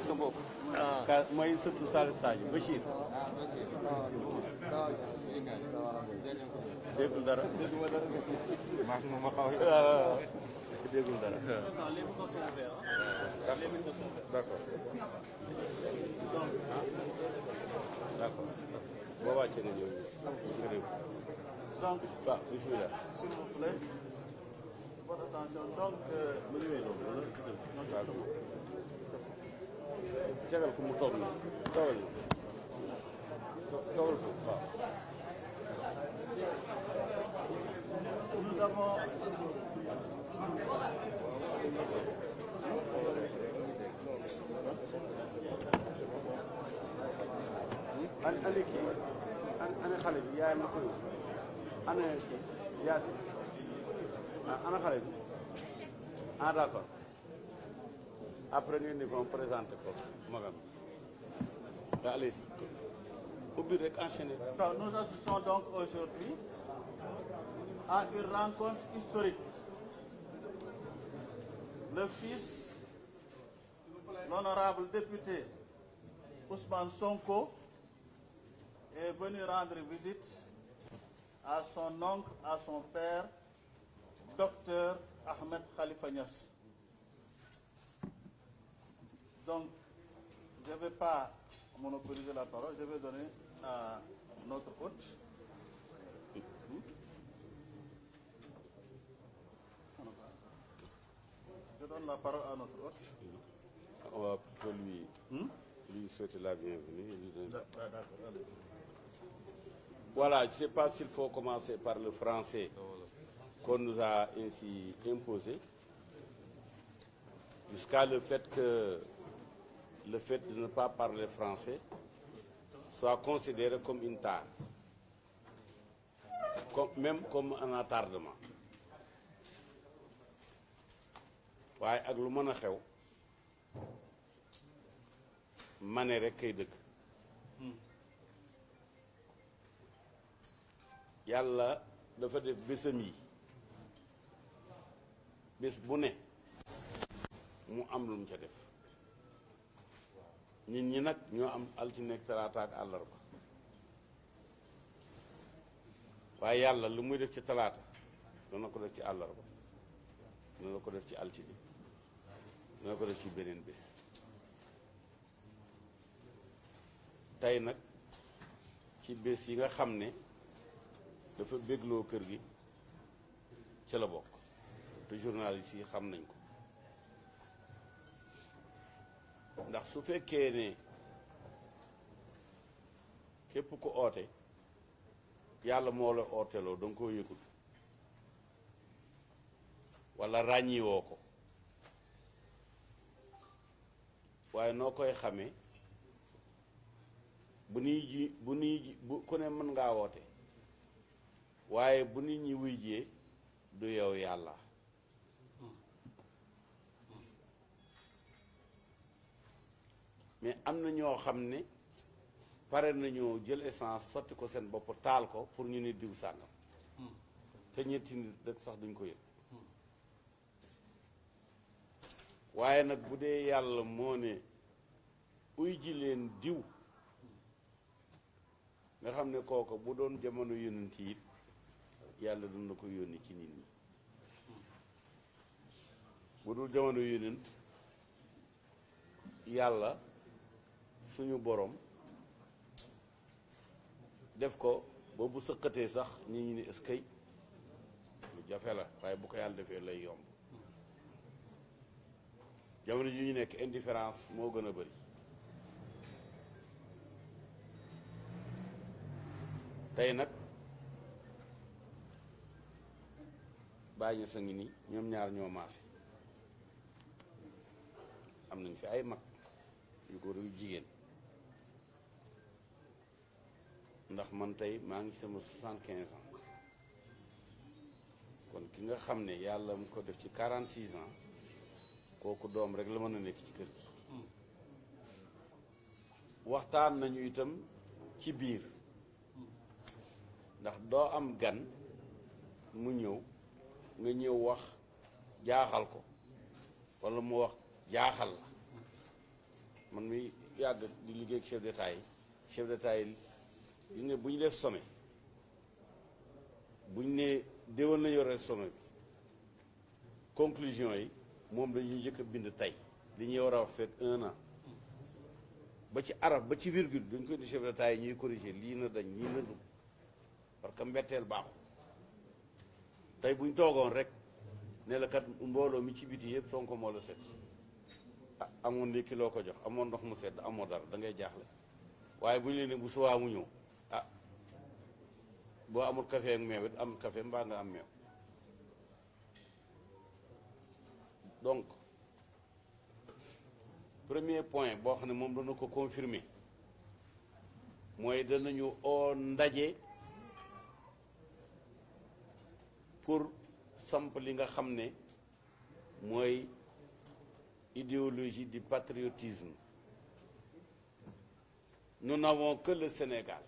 sa bopp. mooy sëtu Salif Sadio Bachir. déggul dara. maa ngi ma xaw déggul dara. d'accord. d'accord. boo wàccee nga ñëw nga dégg. Donc, waaw bismillah. s'il vous plaît, votre attention. Donc, tegal ko mu toog nii toogal nii toogal ko waaw. nous avons ana kii ana xale bi yaayam na ko yóbbu ana kii Yacine ana xale bi d'accord après ngeen di ko présenté ko magam bi allez ubbi rek enchaîner. Nous assistons donc aujourd'hui à une rencontre historique. Le fils, l'honorable député Ousmane Sonko, est venu rendre visite à son oncle, à son père, docteur Ahmed Khalifa Niass. Donc, je ne vais pas monopoliser la parole, je vais donner à notre hôte. Je donne la parole à notre hôte. On va plutôt lui souhaiter la bienvenue. D'accord, allez. Voilà, je ne sais pas s'il faut commencer par le français qu'on nous a ainsi imposé, jusqu'à le fait de ne pas parler français soit considéré comme une tare, même comme un attardement. waaye ak lu mën a xew mane rek kay dëgg yàlla dafa def bésam yi bés bu ne mu am lu mu ca def nit ñi nag ñoo am altine ak talaata ak àllarba waaye yàlla lu muy def ci talaata dana ko def ci àllarba dana ko def ci altine dana ko def ci beneen bés tey nag ci bés yi nga xam ne dafa bégloo kër gi ca la bokk te journaliste yi xam nañ ko ndax su fekkee ne képp ku oote yàlla moo la ooteloo da nga koo yëgul walla ràññiwoo ko waaye noo koy xamee bu ku ne mën ngaa woote waaye bu nit ñi wuy jee du yow yàlla mais am na ñoo xam ne pare nañoo jël essence sotti ko seen bopp taal ko pour ñu ne diw sàngam te ñetti nit rek sax duñ ko yëg waaye nag bu dee yàlla moo ne uy ji leen diw nga xam ne kooku bu doon jamono yonent yi yàlla dina ko yónni ci nit ñi bu dul jamono yonent yàlla suñu borom def ko ba bu sëqatee sax nit ñi ne eskay lu jafe la waaye bu ko yàlla defee lay yomb jamono ji ñu nekk indifférence moo gën a bari tey nag bàyyi ñu sa ngi nii ñoom ñaar ñoo maase am nañ fi ay mag yu góor yu jigéen ndax man tey maa ngi sama 75 ans kon ki nga xam ne yàlla mu ko def ci 46 ans kooku doom rek la mën a nekk ci kër gi waxtaan nañu itam ci biir ndax doo am gan mu ñëw nga ñëw wax jaaxal ko walla mu wax jaaxal la man mi yàgg di liggéey ak chef d'état yi gis nga bu ñu def sommet bu ñu ne déwén nañu yore sommet bi conclusion yi moom dañuy njëkk a bind tey li ñuy war a wax fekk 1 an ba ci araf ba ci virgule dañ koy di chef d'état yi ñuy corriger lii na dañ ñii na dugg parce que mbetteel baaxul tey bu ñu toogoon rek ne la kat mbooloo mi ci biti yëpp Sonko moo la set ah amoon ndékki loo ko jox amoon ndox mu sedd amoo dara da ngay jaaxle waaye bu ñu leen ne bu subaa mu ñëw ah boo amul café ak meew it am café mbaa nga am meew donc premier point boo xam ne moom dana ko confirmer mooy danañu oo ndaje pour samp li nga xam ne mooy idéologie du patriotisme. Nous n'avons que le Sénégal,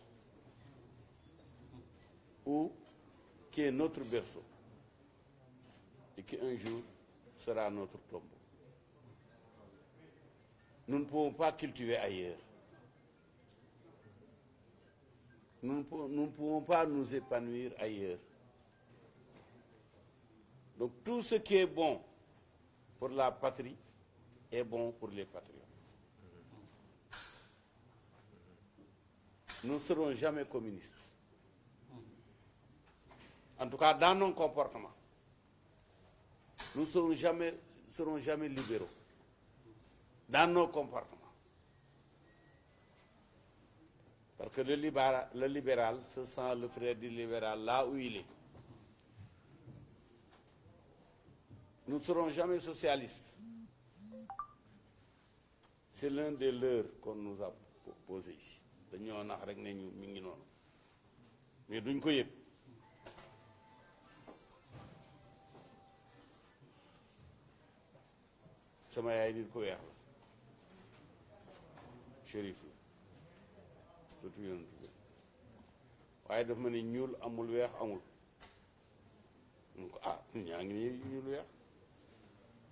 qui est notre berceau et qui un jour sera notre tombeau. Nous ne pouvons pas cultiver ailleurs. Nous ne pouvons pas nous épanouir ailleurs. Donc tout ce qui est bon pour la patrie est bon pour les patriotes. Nous ne serons jamais communistes. En tout cas, dans nos comportements. Nous ne serons jamais libéraux. Dans nos comportements. Parce que le libéral se sent le frère du libéral là où il est. Nous ne serons jamais socialistes. C'est l'un des leurs qu'on nous a posé ici. Dañoo nax rek ne ñu mi ngi noonu mais duñ ko yëg sama yaay nit ko weex la shérif la surtout yonent bi waaye daf ma ne ñuul amul weex amul mun ko ah ñaa ngi nii ñuul weex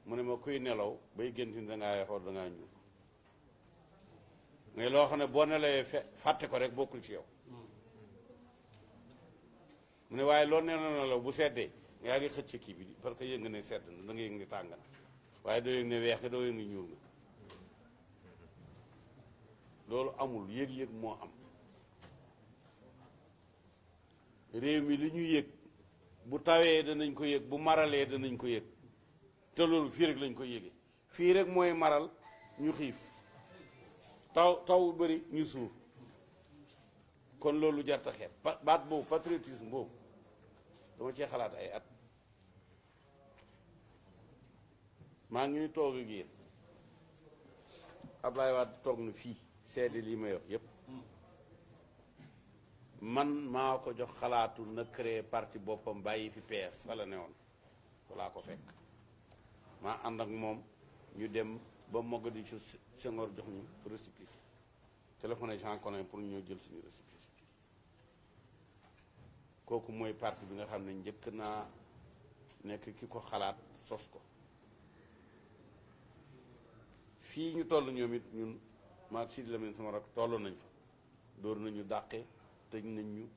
mu ne ma kuy nelaw bay gént ni dangaa weexoor dangaa ñuul mais loo xam ne boo nelawee fàtte ko rek bokkul ci yow mu ne waaye loolu nee na nelaw bu seddee yaa ngi xëcc kii bi parce que yëg nga ne sedd na da nga yëg ne tàng na waaye doo yëg ne weex nga doo yëg ne ñuul nga loolu amul yëg-yëg moo am réew mi li ñu yëg bu tawee danañ ko yëg bu maralee danañ ko yëg te loolu fii rek lañ ko yëgee fii rek mooy maral ñu xiif taw bu bëri ñu suur kon loolu jarta xeet baat boobu patriotisme boobu dama cee xalaat ay at maa ngi ni toog ak yéen Ablaye Wade toog na fii seede lii may wax yépp man maa ko jox xalaatu na créer parti boppam bàyyi fi PS fa la ne woon walaa ko fekk maa ànd ak moom ñu dem ba Mogadiscio Senghor jox ñu récépissé téléphoné Jean Collin pour ñu ñëw jël suñu récépissé kooku mooy parti bi nga xam ne njëkk naa nekk ki ko xalaat sos ko fii ñu toll ñoom it ñun maag Sidi Lamine sama rak toll nañ fa dóor nañu dàqe tëj nañ ñu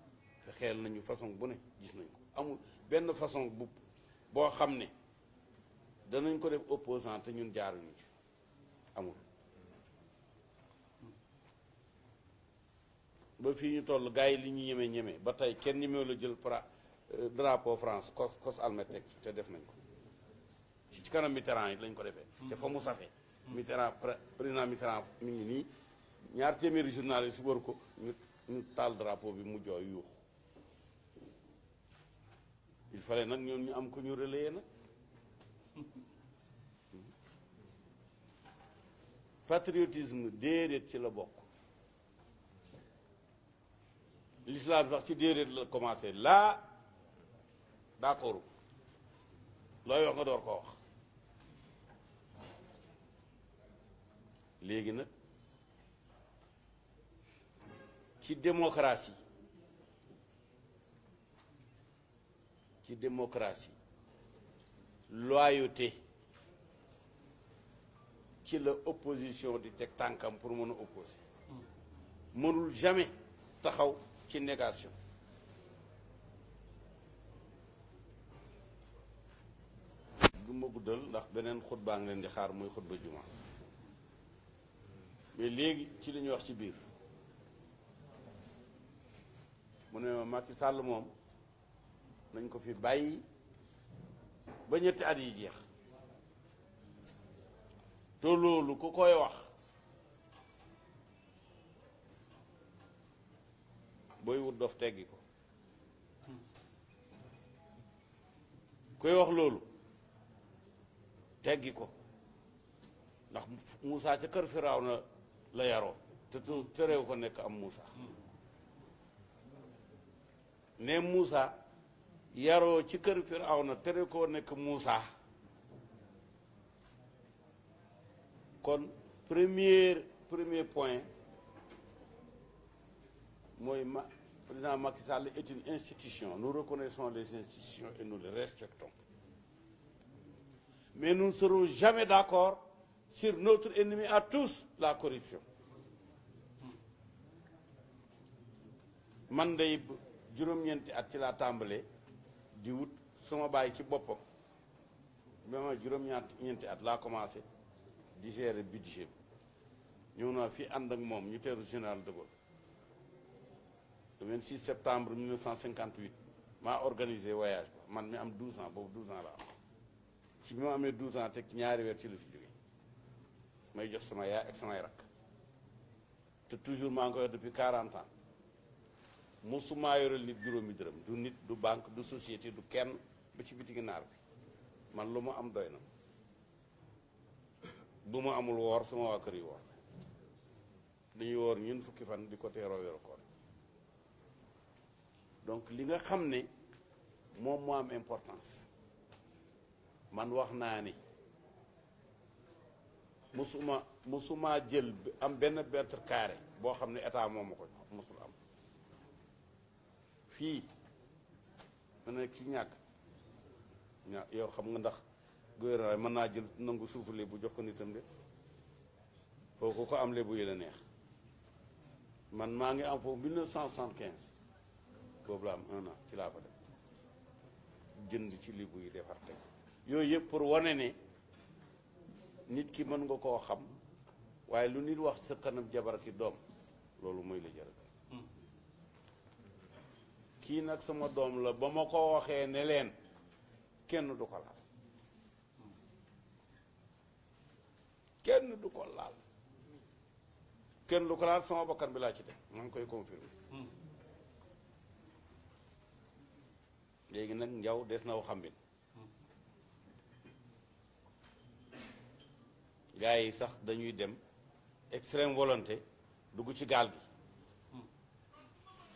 xeel nañu façon bu ne gis nañ ko amul benn façon boo xam ne danañ ko def opposant te ñun jaaruñu ci amul ba fii ñu toll gars yi li ñu ñeme ba tey kenn ñemewu la jël drapeau France cos almet teg te def nañ ko ci kanam Mitterrand yi lañ ko defee te fa mu safee Mitterrand président Mitterrand mi ngi nii ñaar téeméeri journaliste si wër ko ñu taal drapeau bi mu jooy yuux il fallait nag ñoom ñu am ko ñu relayer nag patriotisme déedéet ci la bokk l'islam sax ci déedéet la commencé laa d'accord looy wax nga door koo wax léegi nag ci démocratie loyauté ci la opposition di teg tànkam pour mën a opposer mënul jamais taxaw ci négation. du ma guddal ndax beneen xutbaa ngi leen di xaar muy xutba juma mais léegi ci li ñuy wax ci biir mu ne ma Macky Sall moom nañ ko fi bàyyi ba ñetti at yi jeex te loolu ku koy wax booy wut dof teggi ko koy wax loolu teggi ko ndax Moussa ca kër Firawna la yaroo te terew ko nekk am Moussa ne Moussa yaroo ci kër Firawna tere ko nekk Moussa kon premier point mooy président Macky Sall est une institution. Nous reconnaissons les institutions et nous les respectons. Mais nous ne serons jamais d'accord sur notre ennemi à tous, la corruption. Man day juróom-ñeenti at ci laa tàmbalee di wut sama bàyyi ci boppam ba ma juróom-ñeenti at laa commencé di gérer budget bi ñëw naa fii ànd ak moom ñu teeru général de Gaulle le 26 septembre 1958 maa organisé voyage ba man mi am 12 ans boobu 12 ans la am ci bi ma amee 12 ans teg ci ñaari weer ci la fi jóge may jox sama yaay ak samay rakk te toujours maa ngi koy wax depuis 40 ans mosumaa yoreel nit juróomi dërëm du nit du banque du société du kenn ba ci bitigi naar bi man lu ma am doy na bu ma amul woor sama waa kër yi woor dañuy woor ñun fukki fan di ko teeroo weeru koor donc li nga xam ne moom moo am importance man wax naa ni musuma jël am benn mètre carré boo xam ne état moom ma ko mosul am fii ma ne ci ñàkk yow xam nga ndax gouvernement mën naa jël nangu suufu lébu jox ko nitam de kooku ko am lébu yi la neex man maa ngi am foofu 1975 boobu la am 1 an ci laa fa def jënd ci lébu yi defar teg yooyu yëpp pour wane ne nit ki mën nga koo xam waaye lu nit wax sa kanam jabar ki doom loolu mooy la jërëjëf kii nag sama doom la ba ma ko waxee ne leen kenn du ko laal kenn du ko laal kenn du ko laal sama bakkan bi laa ci teg maa ngi koy confirmer léegi nag njaw des na waxambin gars yi sax dañuy dem extrême volonté dugg ci gaal gi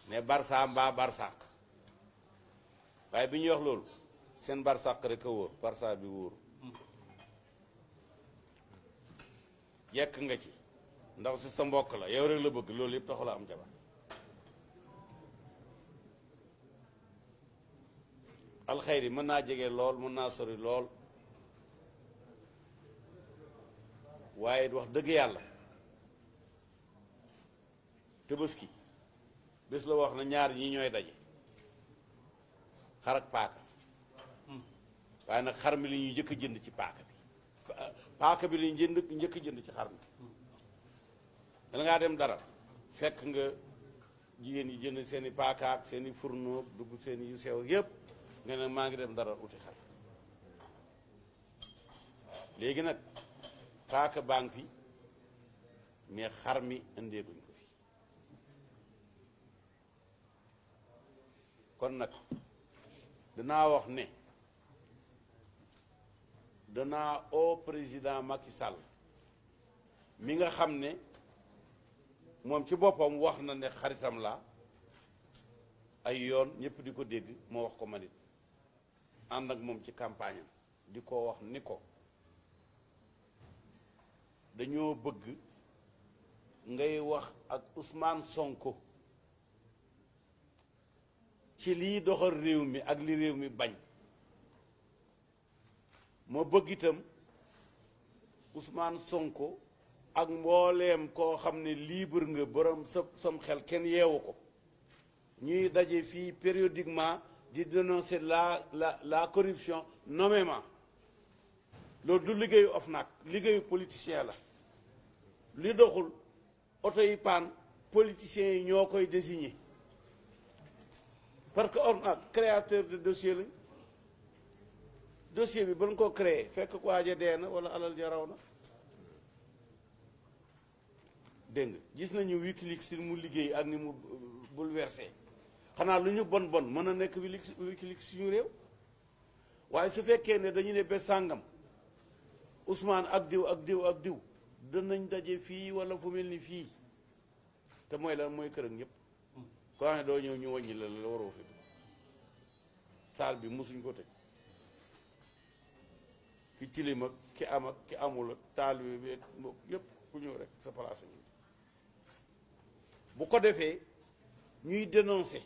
ne barça mbaa barsàq waaye bi ñuy wax loolu seen barsàq rek a wóor barça bi wóor jekk nga ci ndax si sa mbokk la yow rek la bëgg loolu yëpp taxu la am jabar alxayri mën naa jege lool mën naa sori lool waaye wax dëgg yàlla Tabaski bés la wax na ñaar ñi ñooy daje xar ak paaka waaye nag xar mi li ñuy njëkk a jënd ci paaka bi li ñu njëkk a jënd ci xar mi dana ngaa dem dara fekk nga jigéen yi jënd seen i paaka ak seen i fourneau dugg seen yu sew yëpp nga ne maa ngi dem dara uti xar léegi nag paaka baa ngi fi mais xar mi indeeguñ ko fi kon nag danaa wax ne danaa au président Macky Sall mi nga xam ne moom ci boppam wax na ne xaritam la ay yoon ñëpp di ko dégg moo wax ko manit ànd ak moom ci campagne am di ko wax ni ko dañoo bëgg ngay wax ak Ousmane Sonko ci liy doxal réew mi ak li réew mi bañ ma bëgg itam Ousmane Sonko ak mbooleem koo xam ne libre nga borom sam xel kenn yeewu ko ñuy daje fii périodiquement di dénoncer la corruption nommément loolu du liggéeyu OFNAC liggéeyu politicien la li doxul oto yi paan politiciens yi ñoo koy désigner parce que OFNAC créateur de dossier lañ dossier bi ba nga ko créé fekk ko waaja dee na wala alal jaraw na dégg nga gis nañu Wikileaks si mu liggéey ak ni mu bouleversé xanaa lu ñu bon bon mën a nekk Wikileaks suñu réew waaye su fekkee ne dañu ne bés sàngam Ousmane ak diw ak diw ak diw danañ daje fii wala fu mel ni fii te mooy lan mooy kër ak ñëpp ko xam ne doo ñëw ñu wàññi la waroo fi saal bi mosuñ ko tëj ki tilim ak ki am ak ki amul ak taalibe bi yëpp ku ñëw rek sa place ñu bu ko defee ñuy dénoncer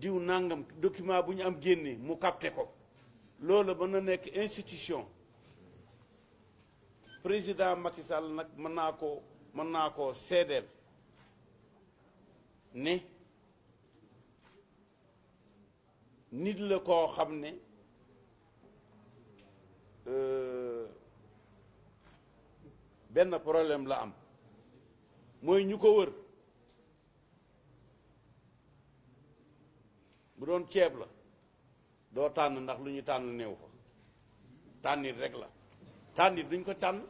diw nangam document bu ñu am génne mu capté ko loolu mën na nekk institution président Macky Sall nag mën naa koo seedeel ne nit la koo xam ne benn problème la am mooy ñu ko wër bu doon ceeb la doo tànn ndax lu ñu tànn néew fa tànnit rek la tànnit duñ ko tànn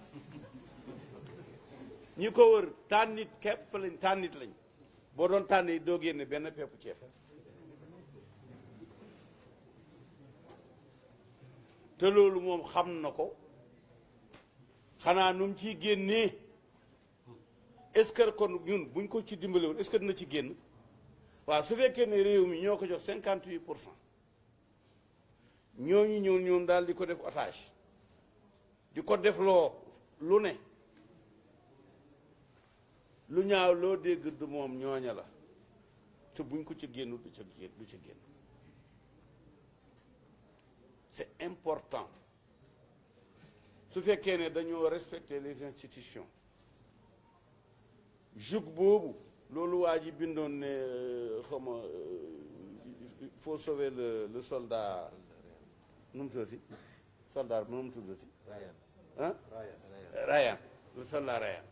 ñi ko wër tànnit képp lañ tànnit lañ boo doon tànn yi doo génne benn peppu ceeb te loolu moom xam na ko xanaa nu mu ciy génnee est-ce que kon ñun buñ ko ci dimbale woon est-ce que dina ci génn waaw su fekkee ne réew mi ñoo ko jox 58% ñooñu ñëw ñoom daal di ko def otage di ko def loo lu ne lu ñaaw loo dégg du moom ñooña la te buñ ko ci génn du ci génn c'est important su fekkee ne dañoo respecter les institutions jug boobu loolu waa ji bindoon ne xawma il faut sauver le soldat nu mu tuddati soldat nu mu tuddati ah Ryan le soldat Ryan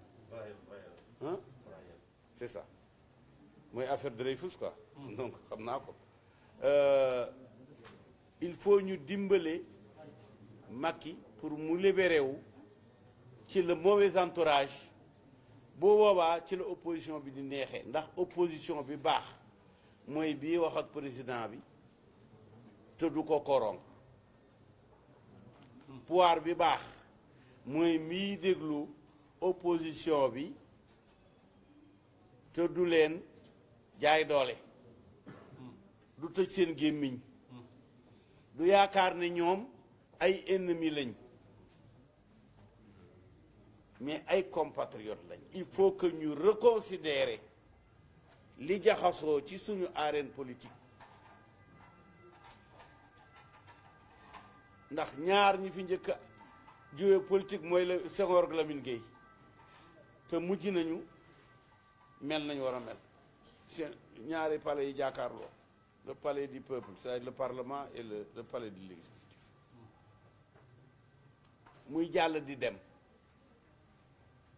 ah c'est ça mooy affaire Dreyfus quoi donc xam naa ko il faut ñu dimbale Macky pour mu libéré wu ci le mauvais entourage boo boobaa ci la opposition bi di neexee ndax opposition bi baax mooy bii wax ak président bi te du ko corrompre pouvoir bi baax mooy mii déglu opposition bi te du leen jaay doole du tëj seen gémmiñ du yaakaar ne ñoom ay ennemis lañ mais ay compatriotes lañ il faut que ñu reconsidérer li jaxasoo ci suñu arène politique ndax ñaar ñi fi njëkk a jiwee politique mooy la Senghor ak Lamine Gueye te mujj nañu mel nañu war a mel seen ñaari palais yi jàkkaarloo le palais du peuple c'est-à-dire le parlement et le palais de l'exécutif muy jàll di dem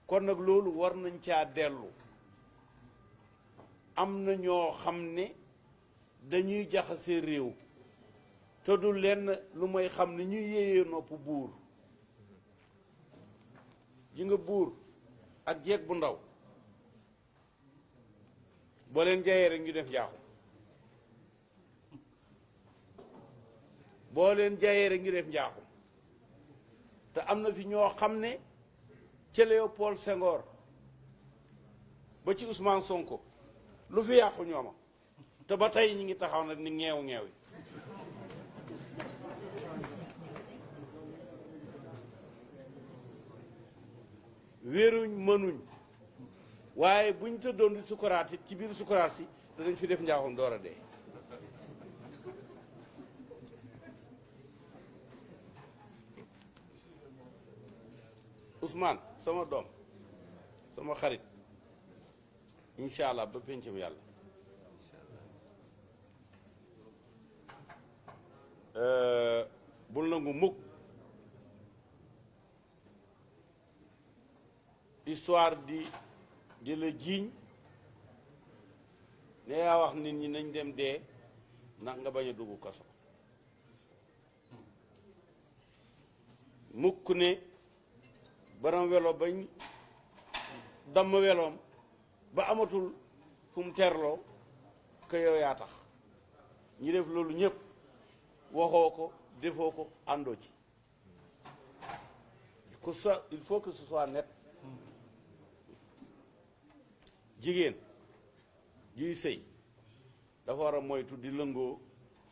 kon nag loolu war nañ caa dellu am na ñoo xam ne dañuy jaxase réew te du lenn lu may xam ne ñuy yéeyee nopp buur ji nga buur ak jeeg bu ndaw boo leen jayee rek ñu def njaaxum boo leen jayee rek ñu def njaaxum te am na fi ñoo xam ne ca Léopold Senghor ba ci Ousmane Sonko lu fi yàqu ñooma te ba tey ñi ngi taxaw nag ni ñeew yi wéeruñ mënuñ waaye buñ tëddoon di sukuraat it ci biir sukuraat si danañ fi def njaaxum door a dee Ousmane sama doom sama xarit incha allah ba pencam yàlla bul nangu mukk histoire di la jiiñ ne yaa wax nit ñi nañ dem dee ndax nga bañ a dugg kaso mukk ne borom welo bañ damm weloom ba amatul fu mu terloo que yow yaa tax ñi def loolu ñëpp waxoo ko defoo ko àndoo ci que ça il faut que ce soit net jigéen juy sëy dafa war a moytu di lëngoo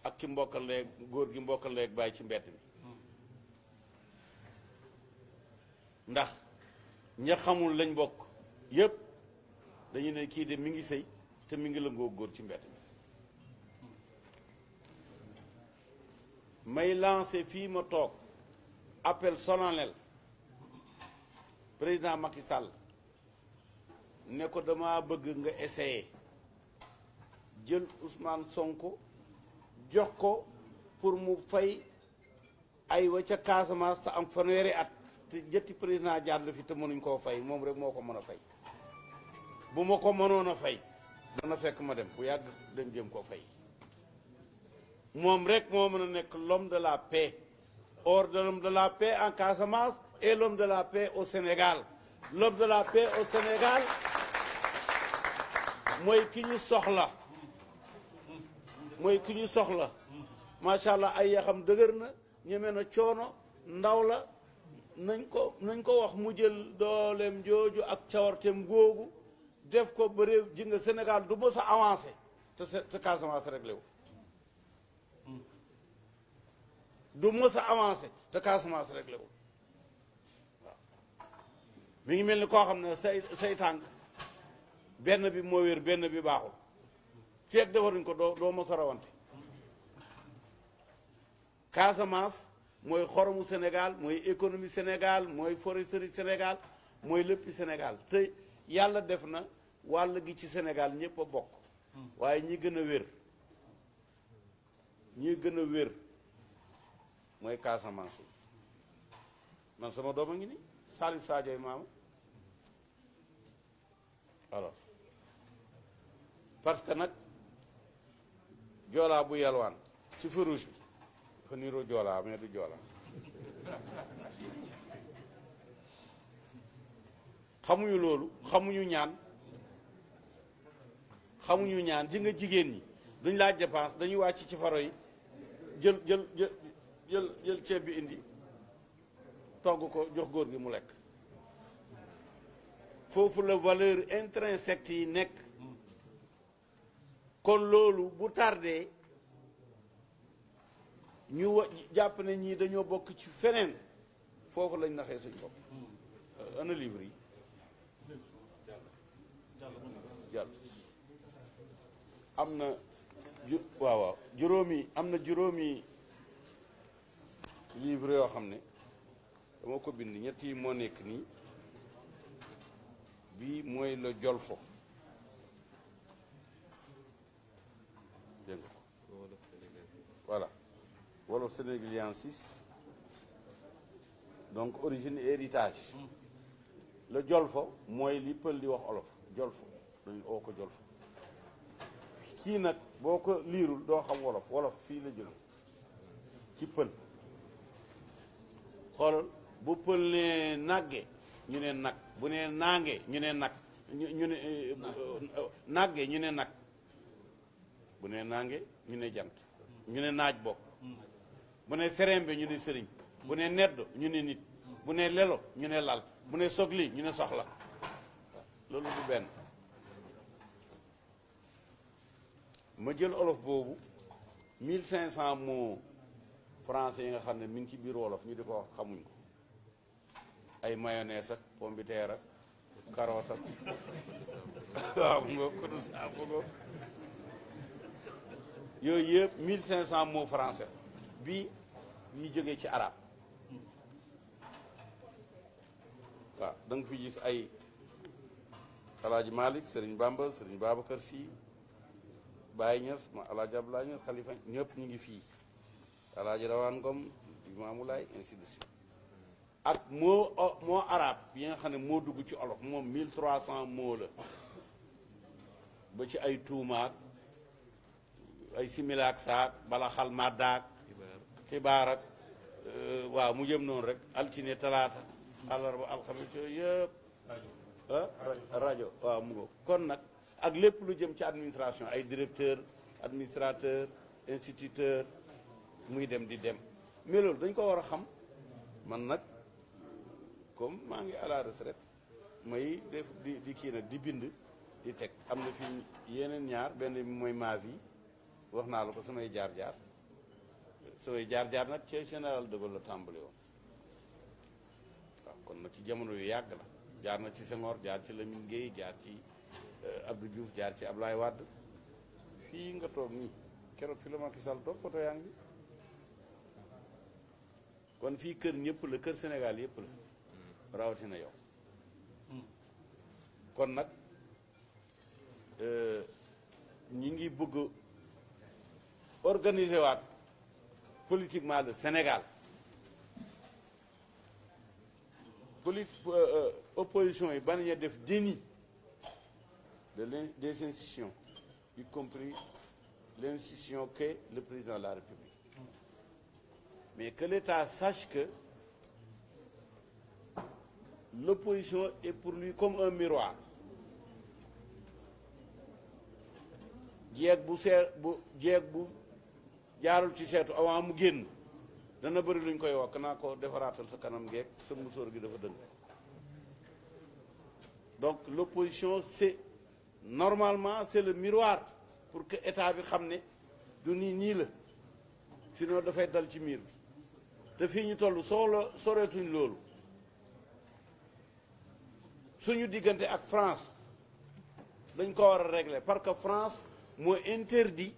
ak ki mbokkaleeg góor gi mbokkaleeg bàyyi ci mbedd mi ndax ña xamul lañ bokk yépp dañu ne kii de mi ngi sëy te mi ngi lëngoo góor ci mbedd mi may lancé fii ma toog appel solennel président Macky Sall ne ko dama bëgg nga essayer jël Ousmane Sonko jox ko pour mu fay ay wa ca Casamance te am fanweeri at te jëtti président jàll fi te mënuñ koo fay moom rek moo ko mën a fay bu ma ko mënoon a fay dana fekk ma dem bu yàgg dem jëm koo fay moom rek moo mën a nekk l'homme de la paix hors de l'homme de la paix en Casamance et l'homme de la paix au Sénégal l'homme de la paix au Sénégal mooy ki ñu soxla mooy ki ñu soxla macha allah ay yaxam dëgër na ñeme na coono ndaw la nañ ko wax mu jël dooleem jooju ak cawarteem googu def ko ba réew ji nga Sénégal du mës a avancé te Casamance réglé wu du mës a avancé te Casamance réglé wu waaw mi ngi mel ni koo xam ne say tànk benn bi moo wér benn bi baaxul feeg defaruñ ko doo mës a rawante Casamance mooy xoromu Sénégal mooy économie Sénégal mooy foresterie Sénégal mooy léppi Sénégal te yàlla def na wàll gi ci Sénégal ñëpp a bokk waaye ñi gën a wér mooy Casamance yi man sama doom a ngi ni Salif Sadio maama alors parce que nag joolaa bu yalwaan ci feu rouge bi dafa niroo joolaa mais du joolaa xamuñu loolu xamuñu ñaan ji nga jigéen ñi duñ laaj dépense dañuy wàcc ci faro yi jël ceeb bi indi togg ko jox góor gi mu lekk foofu la valeur intrinsèque yi nekk kon loolu bu tardé ñu jàpp ne ñii dañoo bokk ci feneen foofu lañ naxee suñ bopp ana livre yi jàll am na waaw juróomi livre yoo xam ne dama ko bind ñett yi moo nekk nii bii mooy la Jolfo dégg nga voilà wolof sénégaliensis donc origine et héritage la Jolfo mooy li pël di wax olof Jolfo dañu oo ko Jolfo kii nag boo ko liirul doo xam wolof fii la jóge ci pël xoolal bu pël ne nàgge ñu ne nag bu ne naange ñu ne nag ñu ne nàgge ñu ne nag bu ne naange ñu ne jant ñu ne naaj bokk bu ne serembe ñu ne sëriñ bu ne neddo ñu ne nit bu ne lelo ñu ne lal bu ne sogli ñu ne soxla loolu du benn ma jël olof boobu 1500 mots français yi nga xam ne mi ngi ci biir wolof ñu di ko wax xamuñ ko ay mayonnaise ak pomme de terre ak carotte ak waaw nga ko du ko yooyu yëpp 1500 mots français bi yi jógee ci arabe waaw da nga fi gis ay Alaaji Malick Serigne Bamba Serigne Babacar Sy Baye Niass ma Alaaji Abdoulaye Niass Khalifa ñëpp ñu ngi fii Alaaji Rawaan Ngom Imaamu Laay ainsi de suite ak moo arabe yi nga xam ne moo dugg ci olof moom 1300 mots la ba ci ay tuumaak ay similaak saak bala xal màddaak xibaar ak waaw mu jëm noonu rek altine talaata àllarba alxames yooyu yëpp rajo waaw mu ngo kon nag ak lépp lu jëm ci administration ay directeur administrateur instituteur muy dem di dem mais loolu dañ ko war a xam man nag comme maa ngi à la retraite may def di kii nag di bind di teg am na fi yeneen ñaar benn bi mooy ma vie wax naa la ko samay jaar-jaar nag ci général de Gaulle la tàmbali woon waaw kon nag ci jamono yu yàgg la jaar na ci Senghor jaar ci Lamine Gueye jaar ci Abdou Diouf jaar ci Ablaye Wade fii nga toog nii keroog fi la Macky Sall toog photo yaa ngi kon fii kër ñëpp la kër Sénégal yëpp la rawatina yow kon nag ñi ngi bëgg organiser waat politiquement le Sénégal opposition yi bañ a def déni des institutions y compris l'institution qu'est le président de la République mais que l'État sache que l'opposition est pour lui comme un miroir jeeg bu jaarul ci seetu avant mu génn dana bëri luñ koy wax naa ko defaraatal sa kanam geeg sa musóor gi dafa dëng donc l'opposition c'est normalement c'est le miroir pour que état bi xam ne du nii la sinon dafay dal ci miir bi te fii ñu toll soreetuñ loolu suñu diggante ak France dañ ko war a régler parce que France moo interdit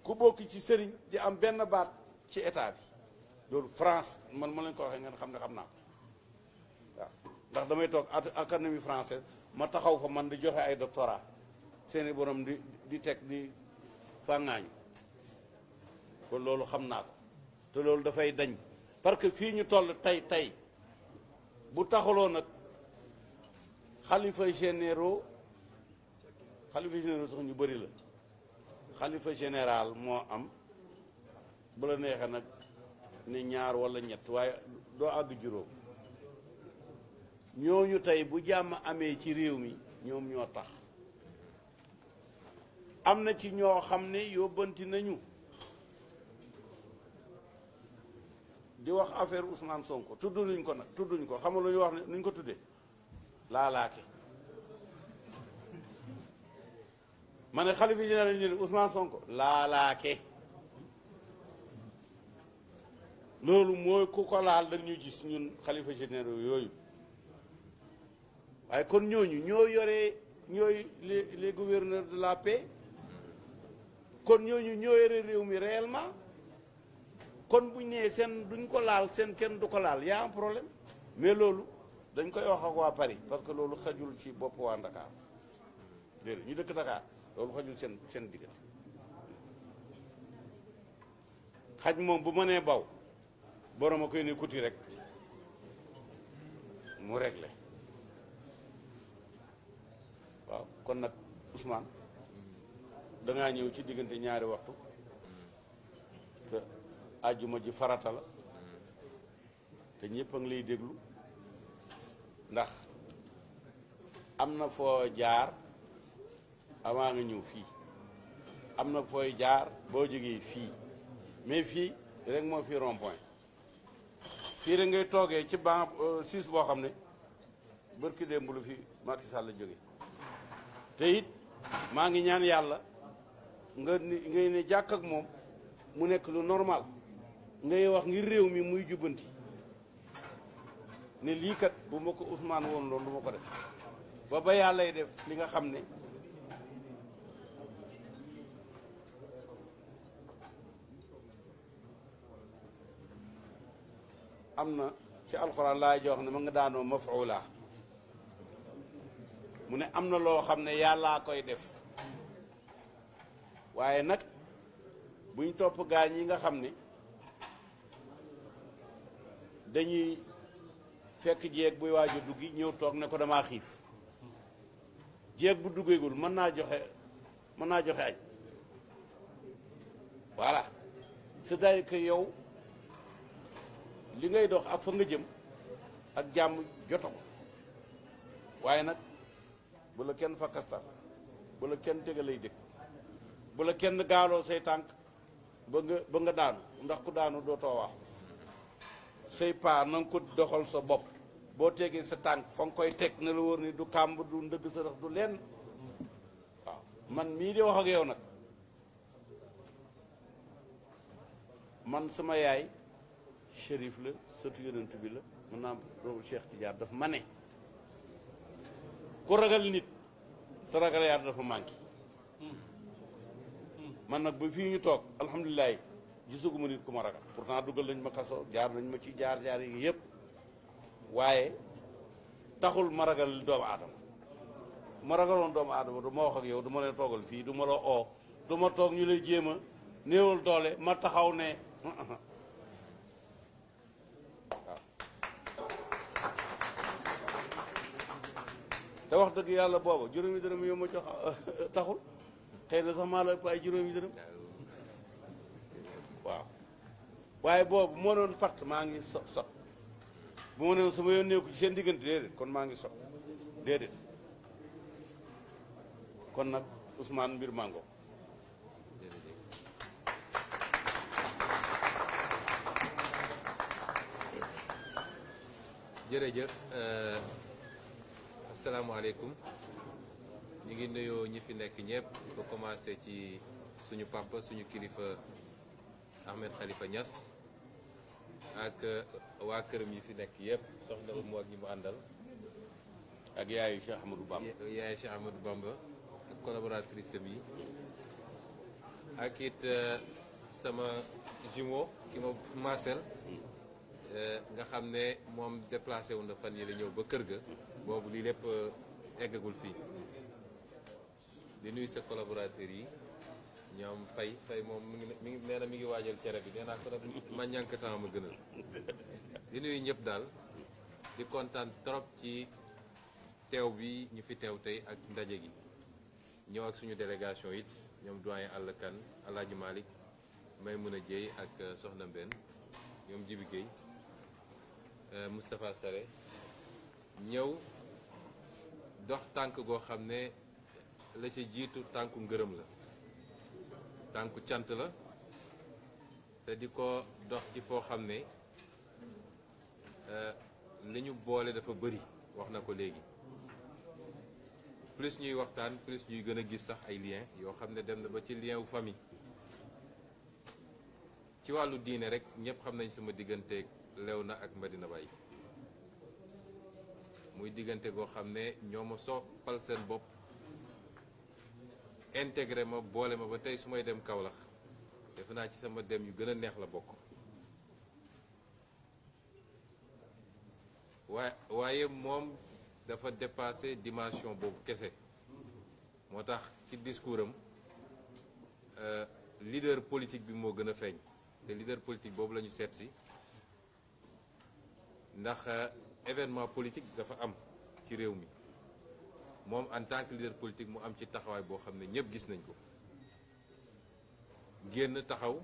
ku bokk ci sëriñ di am benn baat ci état bi loolu France man ma leen ko waxee ngeen xam ne xam naa ko waaw ndax damay toog académie française ma taxaw fa man di joxe ay doctorat seeni borom di teg di fàngaañu kon loolu xam naa ko te loolu dafay dañ parce que fii ñu toll tey bu taxaloo nag xalifa généraux sax ñu bëri la xalifa général moo am bu la neexee nag ni ñaar wala ñett waaye doo àgg juróom ñooñu tey bu jàmm amee ci réew mi ñoom ñoo tax am na ci ñoo xam ne yóbbanti nañu di wax affaire Ousmane Sonko tudduñ ko nag tudduñ ko xam nga lu ñu wax ne nuñ ko tuddee laalaake ma ne xalifa général ñu ne Ousmane Sonko laalaake loolu mooy ku ko laal dañu gis ñun xalifa généraux yooyu waaye kon ñooñu ñooy les gouverneurs de la paix kon ñooñu ñoo yore réew mi réellement kon buñ nee seen duñ ko laal seen kenn du ko laal y a un problème mais loolu dañ koy wax ak waa Paris parce que loolu xajul ci bopp waa Dakar déedéet ñu dëkk Dakar loolu xajul seen diggante xaj moom bu mënee baw borom a koy ne kuti rek mu réglé waaw kon nag Ousmane dangaa ñëw ci diggante ñaari waxtu te àjjuma ji farata la te ñëpp a ngi lay déglu ndax am na foo jaar avant nga ñëw fii am na fooy jaar boo jógee fii mais fii rek moo fi rond-point fii rek ngay toogee ci banc siis boo xam ne bërki démb lu fi Macky Sall la jóge te it maa ngi ñaan yàlla ngay ne jàkk ak moom mu nekk lu normal ngay wax ngir réew mi muy jubbanti ne lii kat bu ma ko Ousmane woon loolu du ma ko def ba yàllay def li nga xam ne am na ci alxuraan laay jox ne ma nga daanoo mafuula mu ne am na loo xam ne yàllaa koy def waaye nag buñ topp gaañ yi nga xam ne dañuy fekk jéeg buy waaj a duggi ñëw toog ne ko damaa xiif jéeg bu duggeegul mën naa joxe añ voilà c'est-à-dire que yow li ngay dox ak fa nga jëm ak jàmm joto ko waaye nag bu la kenn fakkastal bu la kenn tegalay dëkk bu la kenn gaaloo say tànk ba nga daanu ndax ku daanu doo too wax say paa na nga ko doxal sa bopp boo tegee sa tànk fa nga koy teg na la wóor ni du kàmb du ndëgg sa rax du lenn waaw man mii di wax ak yow nag man sama yaay shérif la sëtu yonent bi la mën naa doomu Cheikh Tidiane daf ma ne ku ragal nit sa ragal yàlla dafa manqué man nag ba fii ñu toog alhamdulilah gisuguma nit ku ma ragal pourtant dugal nañ ma kaso jaar nañ ma ci jaar yi yëpp waaye taxul ma ragal doomu aadama ma ragaloon doomu aadama du ma wax ak yow du ma leen toogal fii du ma la oo du ma toog ñu lay jéem a néewal doole ma taxaw ne waaw te wax dëgg yàlla booba juróomi dërëm yow ma jox taxul xëy na sax maa la ëpp ay juróomi dërëm waaw waaye boobu moo doon part maa ngi sot bu ma ne sama yoon nekku ci seen diggante déedéet kon maa ngi sot déedéet kon nag Ousmane mbir mango jërëjëf asalaamaaleykum ñu ngi nuyoo ñi fi nekk ñëpp di ko commencé ci suñu papa suñu kilifa Ahmed Khalifa Niass ak waa këram yi fi nekk yëpp soxna mu ak ñi mu àndal ak yaayu Cheikh Ahmadou Bamba yaayu Cheikh Ahmadou Bamba ak collaboratrice am yi ak it sama jumeau ki ma Marcel nga xam ne moom déplacé wu na fan yi la ñëw ba kër ga boobu lii lépp eggagul fii di nuyu sa collaborateurs yi ñoom fay moom mi ngi nee na mi ngi waajal cere bi nee naa ko nag ma ñànk temps ma gënal di nuyu ñëpp daal di kontaan trop ci teew bi ñu fi teew tey ak ndaje gi ñëw ak suñu délégation it ñoom doyen Alla Kane Alaaji Malick Maymouna Dieye ak Soxna Mbène ñoom Jibi Gueye Moustapha Sare ñëw dox tànk goo xam ne la ci jiitu tànku ngërëm la tànku cant la te di ko dox ci foo xam ne li ñu boole dafa bëri wax na ko léegi plus ñuy waxtaan plus ñuy gën a gis sax ay lien yoo xam ne dem na ba ci lien wu famille ci wàllu diine rek ñëpp xam nañ sama digganteeg Léona ak Medina Baye muy diggante goo xam ne ñoo ma soppal seen bopp intégré ma boole ma ba tey su may dem Kaolack defe naa ci sama dem yu gën a neex la bokk waaye moom dafa dépassé dimension boobu kese moo tax ci discours am leader politique bi moo gën a feeñ te leader politique boobu la ñu seet si ndax événement politique dafa am ci réew mi moom en tant que leader politique mu am ci taxawaay boo xam ne ñëpp gis nañ ko génn taxaw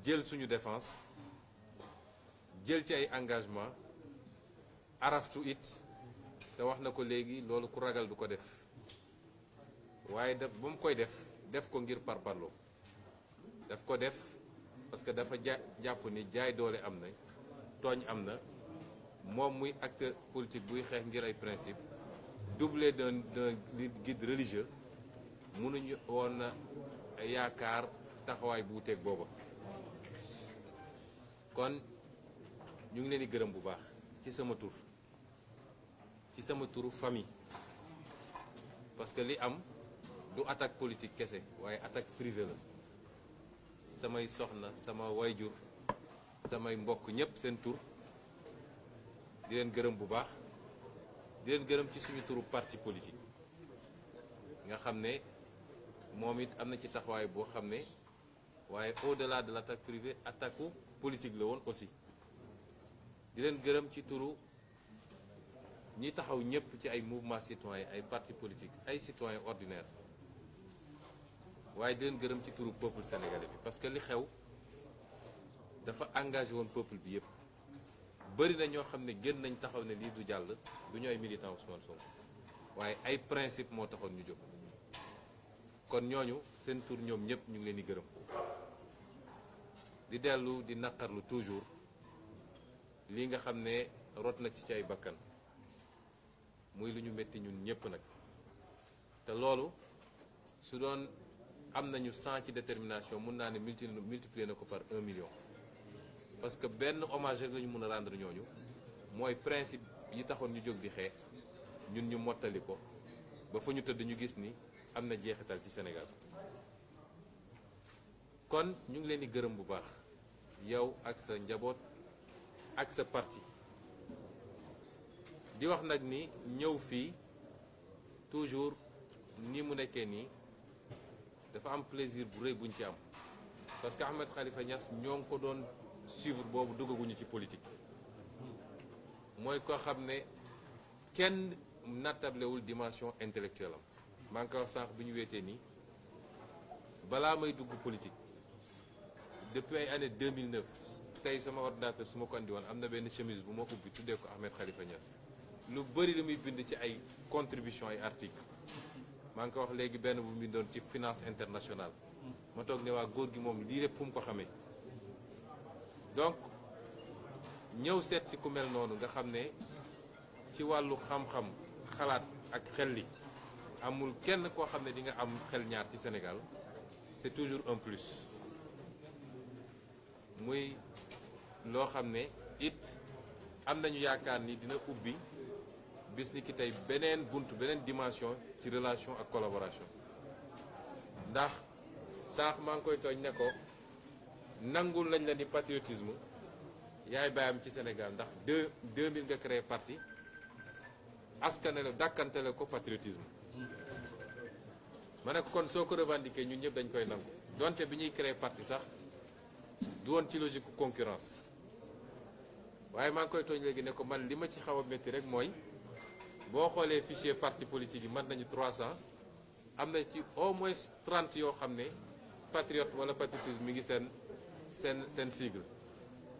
jël suñu défense jël ci ay engagement araftu it te wax na ko léegi loolu ku ragal du ko def waaye ba mu koy def ko ngir parparloo daf ko def parce que dafa jàpp ni jaay doole am na tooñ am na moom muy acteur politique buy xeex ngir ay principe doublé d'un guide religieux mënuñu woon na yaakaar taxawaay bu wuteeg booba kon ñu ngi leen di gërëm bu baax ci sama tur ci sama turu famille parce que li am du attaque politique kese waaye attaque privée la samay soxna sama wayjur samay mbokk ñëpp seen tur di leen gërëm bu baax di leen gërëm ci suñu turu parti politique nga xam ne moom it am na ci taxawaay boo xam ne waaye au-delà de l'attaque privée attaque politique la woon aussi di leen gërëm ci turu ñi taxaw ñëpp ci ay mouvement citoyen ay parti politique ay citoyen ordinaire waaye di leen gërëm ci turu peuple sénégalais bi parce que li xew dafa engagé woon peuple bi yëpp bëri na ñoo xam ne gën nañ taxaw ne lii du jàll du ñu ay militant Ousmane Sonko waaye ay principe moo taxoon ñu jóg kon ñooñu seen tur ñoom ñëpp ñu ngi leen di gërëm di dellu di naqarlu toujours lii nga xam ne rot na ci ay bakkan muy lu ñu métti ñun ñëpp nag te loolu su doon am nañu 100 ci détermination mun naa ne multiplier na ko par 1 million parce que benn hommage rek la ñu mën a rendre ñooñu mooy principe yi taxoon ñu jóg di xeex ñun ñu mottali ko ba fa ñu tëdd ñu gis ni am na jeexital ci Sénégal kon ñu ngi leen di gërëm bu baax yow ak sa njaboot ak sa parti di wax nag ni ñëw fii toujours ni mu nekkee nii dafa am plaisir bu rëy buñ ci am parce que Ahmed Khalifa Niass ñoo ngi ko doon suivre boobu duggaguñu ci politique mooy koo xam ne kenn nattablewul dimension intellectuelle am maa ngi ko wax sànq bi ñu weetee nii balaa may dugg politique depuis ay année 2009 tey sama ordinateur su ma ko andi woon am na benn chemise bu ma ubbi tuddee ko Ahmed Khalifa Niass lu bëri lu muy bind ci ay contribution ay article maa ngi ko wax léegi benn bu bindoon ci finance internationale ma toog ne waa góor gi moom lii lépp fu mu ko xamee donc ñëw seet si ku mel noonu nga xam ne ci wàllu xam-xam xalaat ak xel li amul kenn koo xam ne di nga am xel ñaar ci Sénégal c'est toujours un plus muy loo xam ne it am nañu yaakaar ni dina ubbi bis ni ki tey beneen bunt beneen dimension ci relation ak collaboration ndax saax maa ngi koy tooñ ne ko nangul lañ la ni patriotisme yaay bàyyam ci Sénégal ndax 2000 nga créé parti askanale dàkkantele ko patriotisme ma ne ko kon soo ko revendiqué ñun ñëpp dañ koy nangu donte bi ñuy créé parti sax du woon ci logique concurrence waaye maa ngi koy tooñ léegi ne ko man li ma ci xaw a métti rek mooy boo xoolee fichier parti politique yi mën nañu 300 am na ci au moins 30 yoo xam ne patriote wala patriotisme mi ngi seen sigle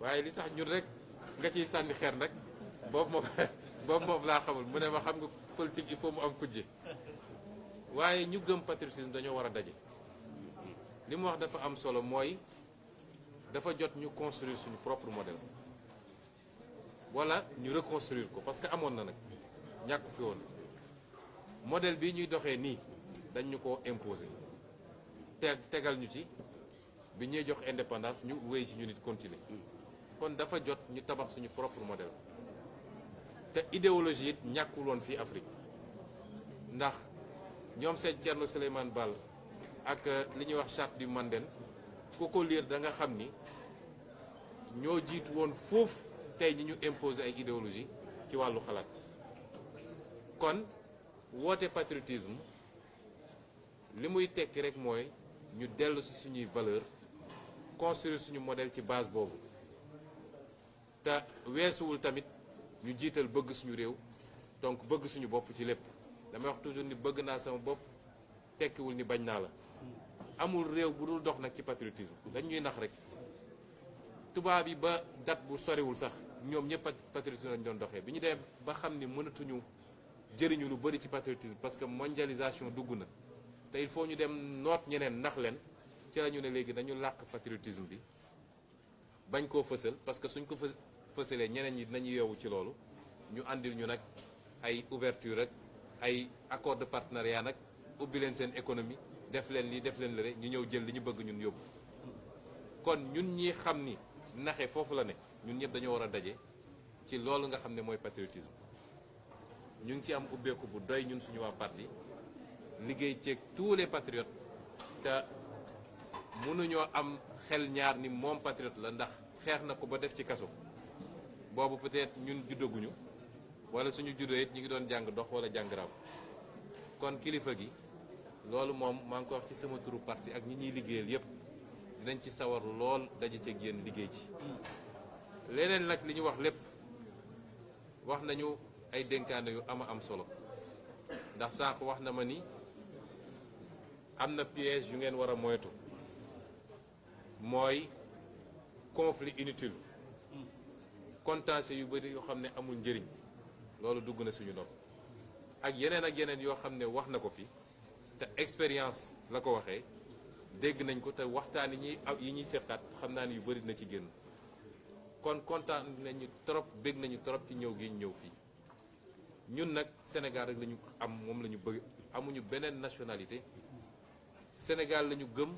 waaye li tax ñun rek nga ciy sànni xeer nag boobu moom laa xamul mu ne ma xam nga politique il faut mu am kujje waaye ñu gëm patriotisme dañoo war a daje li mu wax dafa am solo mooy dafa jot ñu construire suñu propre modèle wala ñu reconstruire ko parce que amoon na nag ñàkku fi woon modèle bi ñuy doxee nii dañ ñu ko imposer tegal ñu ci bi ñuy jox indépendance ñu wéy ci ñu nit continuer kon dafa jot ñu tabax suñu propre modèle te idéologie it ñàkkul woon fii Afrique ndax ñoom seen Thierno Souleymane Baal ak li ñuy wax charte du Mandel ku ko lire da nga xam ni ñoo jiitu woon foofu tey ñi ñu imposer ay idéologie ci wàllu xalaat kon woote patriotisme li muy tekki rek mooy ñu dellu ci suñuy valeur construire suñu modèle ci base boobu te weesuwul tamit ñu jiital bëgg suñu réew donc bëgg suñu bopp ci lépp damay wax toujours ni bëgg naa sama bopp tekkiwul ni bañ naa la amul réew bu dul dox nag ci patriotisme dañ ñuy nax rek tubaab yi ba date bu soriwul sax ñoom ñëpp patriotisme lañ doon doxee bi ñu dee ba xam ni mënatuñu jëriñu lu bëri ci patriotisme parce que mondialisation dugg na te il faut ñu dem noot ñeneen nax leen ci la ñu ne léegi dañu làq patriotisme bi bañ koo fësal parce que suñ ko fësalee ñeneen ñi dinañu yeewu ci loolu ñu àndil ñu nag ay ouverture rek ay accord de partenariat nag ubbi leen seen économie def leen lii def leen lëre ñu ñëw jël li ñu bëgg ñun yóbbu kon ñun ñi xam ni naxe foofu la ne ñun ñëpp dañoo war a daje ci loolu nga xam ne mooy patriotisme ñu ngi ci am ubbeeku bu doy ñun suñu waa parti liggéey ceeg tous les patriotes te mënuñoo am xel ñaar ni moom patriote la ndax xeex na ko ba def ci kaso boobu peut-être ñun juddaguñu wala suñu juddoo it ñu ngi doon jàng dox wala jàng raam kon kilifa gi loolu moom maa ngi ko wax ci sama turu parti ak ñi ñuy liggéeyal yépp dinañ ci sawar lool daje ci génn liggéey ci leneen nag li ñu wax lépp wax nañu ay dénkaane yu am solo ndax sànq wax na ma ni am na piège yu ngeen war a moytu mooy conflit inutile contentieux yu bëri yoo xam ne amul njëriñ loolu dugg na suñu nopp ak yeneen yoo xam ne wax na ko fi te expérience la ko waxee dégg nañ ko te waxtaan yi ñuy seqaat xam naa ni yu bëri na ci génn kon kontaan nañu trop bég nañu trop ci ñëw gi ñu ñëw fii ñun nag Sénégal rek lañu am moom la ñu bëgg amuñu beneen nationalité Sénégal lañu gëm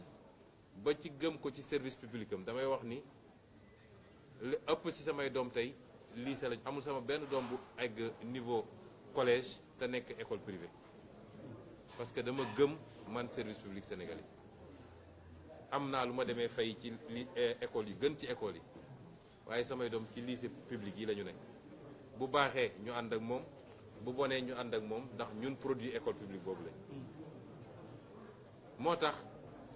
ba ci gëm ko ci service public am damay wax ni li ëpp ci samay doom tey lycée lañ amul sama benn doom bu egg niveau collège te nekk école privée parce que dama gëm man service public sénégalais am naa lu ma demee fay ci école yi gën ci école yi waaye samay doom ci lycée public yi la ñu nekk bu baaxee ñu ànd ak moom bu bonee ñu ànd ak moom ndax ñun produit école publique boobu lañ moo tax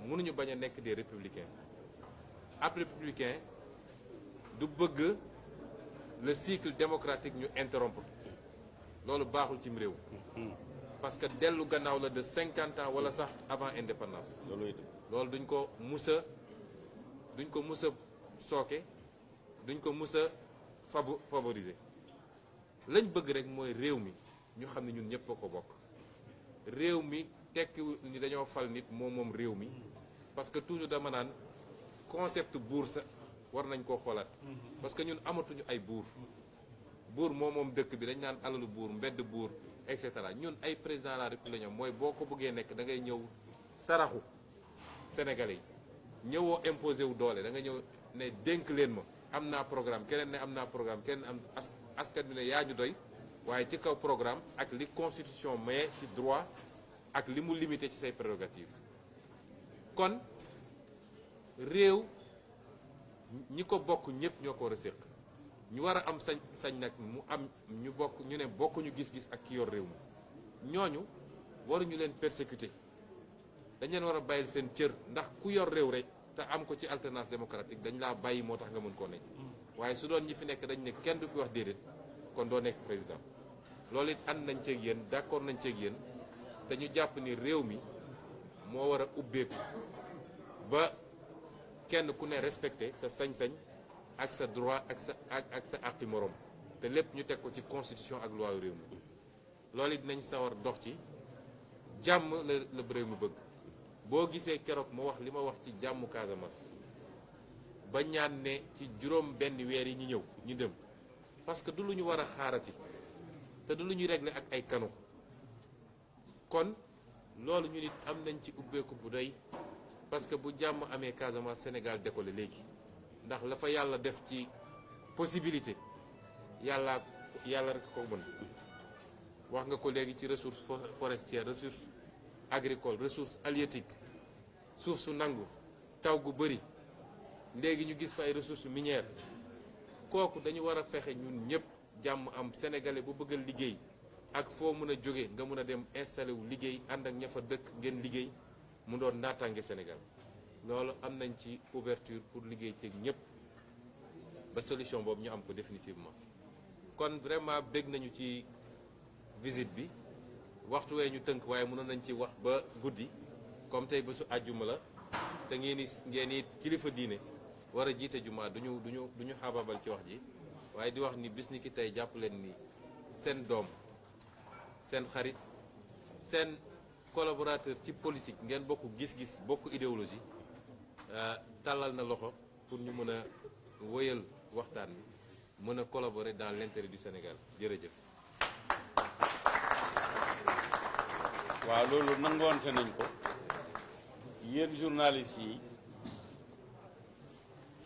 mënuñu bañ a nekk des républicains ab républicain du bëgg le cycle démocratique ñu interrompre loolu baaxul cim réew parce que dellu gannaaw la de 50 ans wala sax avant indépendance loolu duñ ko mus a sooke duñ ko mus a favoriser lañ bëgg rek mooy réew mi ñu xam ne ñun ñëpp a ko bokk réew mi tekki ni dañoo fal nit moom réew mi parce que toujours dama naan concept buur sa war nañ koo xoolaat parce que ñun amatuñu ay buur moom dëkk bi dañ naan alalu buur mbedd buur et cetera ñun ay président de la république la ñoom mooy boo ko bëggee nekk da ngay ñëw saraxu sénégalais yi ñëwoo imposé wu doole da nga ñëw ne dénk leen ma am naa programme keneen ne am naa programme keneen am askan bi ne yaa ñu doy waaye ci kaw programme ak li constitution maye ci droit ak li mu limité ci say prérogatives kon réew ñi ko bokk ñëpp ñoo ko war a séq ñu war a am sañ nag mu am ñu bokk ñu ne bokkuñu gis-gis ak ki yor réew mi ñooñu waruñu leen persécuter dañ leen war a bàyyil seen cër ndax ku yor réew rek te am ko ci alternance démocratique dañ laa bàyyi moo tax nga mën koo nekk waaye su doon ñi fi nekk dañ ne kenn du fi wax déedéet kon doo nekk président loolu it ànd nañ ceeg yéen d'accord nañ ceeg yéen te ñu jàpp ni réew mi moo war a ubbeeku ba kenn ku ne respecté sa sañ-sañ ak sa droit ak sa àqi morom te lépp ñu teg ko ci constitution ak loi réew mi loolu it dinañ sawar dox ci jàmm la réew mi bëgg boo gisee keroog ma wax li ma wax ci jàmmu Casamance ba ñaan ne ci juróom benn weer yi ñu ñëw ñu dem parce que du lu ñu war a xaarati te du lu ñuy régler ak ay kanu kon loolu ñu nit am nañ ci ubbeeku bu doy parce que bu jàmm amee Casamance Sénégal décollé léegi ndax la fa yàlla def ci possibilité yàlla rek ko mën wax nga ko léegi ci ressource forestière ressource agricole ressource halieutique suuf su nangu taw gu bëri léegi ñu gis fa ay ressources minières kooku dañu war a fexe ñun ñëpp jàmm am sénégalais bu bëgg a liggéey ak foo mën a jóge nga mën a dem installé wu liggéey ànd ak ña fa dëkk ngeen liggéey mu doon naataange Sénégal loolu am nañ ci ouverture pour liggéey ci ñëpp ba solution boobu ñu am ko définitivement kon vraiment bég nañu ci visite bi waxtu wee ñu tënk waaye mënoon nañ ci wax ba guddi comme tey bésu àjjuma la te ngeen it kilifa diine war a jiite juma duñu xaababal ci wax ji waaye di wax ni bis ni ki tey jàpp leen ni seen doom seen xarit seen collaborateur ci politique ngeen bokk gis-gis bokk idéologie tàllal na loxo pour ñu mën a wëyal waxtaan bi mën a collaborer dans l'intérêt du Sénégal jërëjëf. waaw loolu nangoonte nañ ko yéen journalistes yi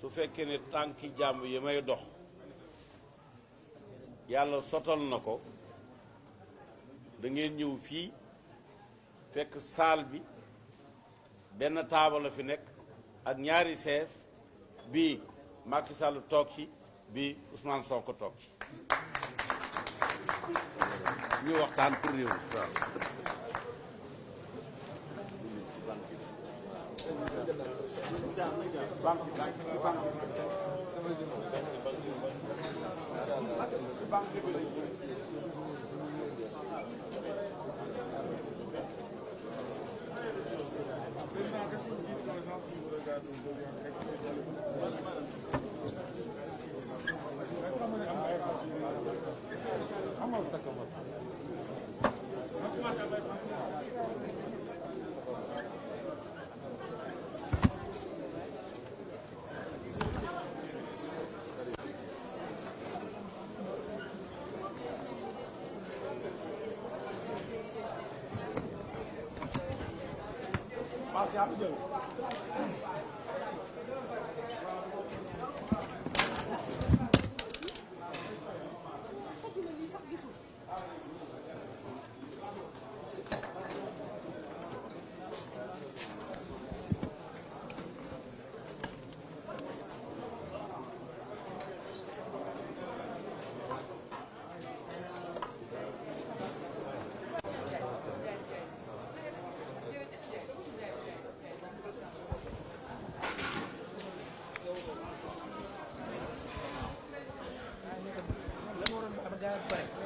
su fekkee ne tànki jàmm yi may dox yàlla sotal na ko da ngeen ñëw fii fekk salle bi benn taabal la fi nekk ak ñaari sees bii Macky Sall toog ci bi Ousmane Sonko toog ci ñu waxtaan pour réew waaw. Pare